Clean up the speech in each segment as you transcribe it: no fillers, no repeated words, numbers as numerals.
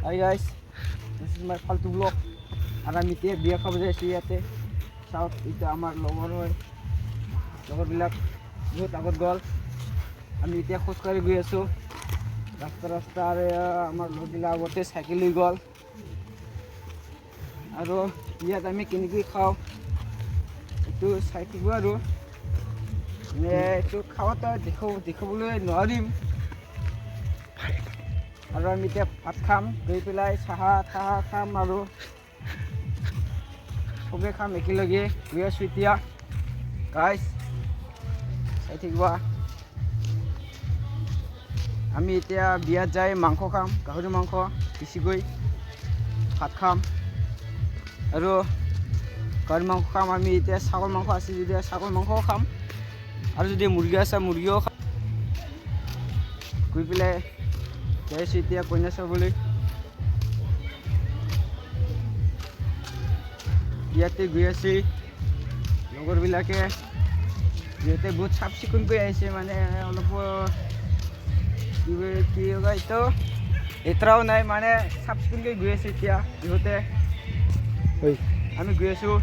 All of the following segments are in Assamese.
Hi guys, this is my ফালতু ব্লগ আৰু আমি এতিয়া বিয়া খাব যাইছোঁ ইয়াতে চাওক এতিয়া আমাৰ লগৰবিলাক বহুত আগত গ'ল আমি এতিয়া খোজকাঢ়ি গৈ আছোঁ ৰাস্তাৰে আমাৰ লগৰবিলাক আগতে চাইকেল লৈ গ'ল আৰু ইয়াত আমি কেনেকৈ খাওঁ এইটো চাই থাকিব আৰু এইটো খাওঁতে দেখাবলৈ নোৱাৰিম আৰু আমি এতিয়া ভাত খাম গৈ পেলাই চাহ খাম আৰু চবে খাম একেলগে গৈ আছোঁ এতিয়া গাইজ চাই থাকিবা আমি এতিয়া বিয়াত যাই মাংস খাম গাহৰি মাংস বেছিকৈ ভাত খাম আৰু গাহৰি মাংস খাম আমি এতিয়া ছাগল মাংস আছে যদি ছাগল মাংসও খাম আৰু যদি মুৰ্গী আছে মুৰ্গীও খাম গৈ পেলাই যাইছোঁ এতিয়া কইনা চাবলৈ ইয়াতে গৈ আছে লগৰবিলাকে ইয়াতে বহুত চাফ চিকুণকৈ আহিছে মানে অলপ কি এইটো লেতেৰাও নাই মানে চাফ চিকুণকৈ গৈ আছে এতিয়া ইহঁতে আমি গৈ আছোঁ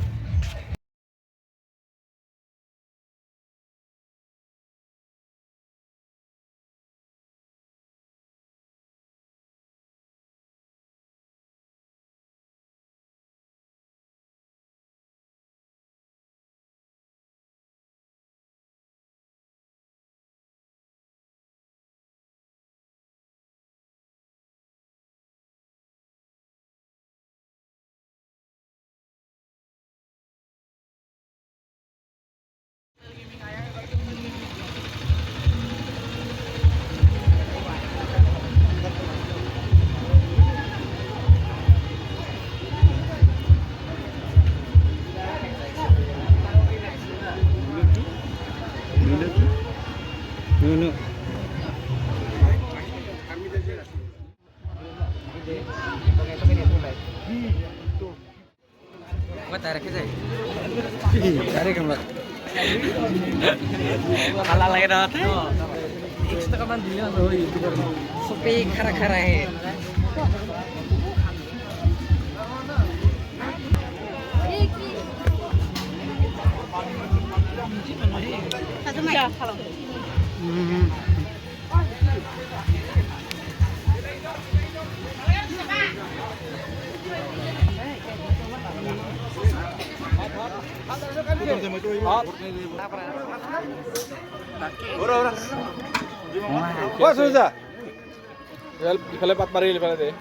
tarik aja. Tarik kan, Mbak. Kalah lagi dah. Ekstra kapan dia loh itu. Sopi kara-kara he. Satu mic. Ya, halo. Wah, sudah. Ifalle pat maril ifalle deh.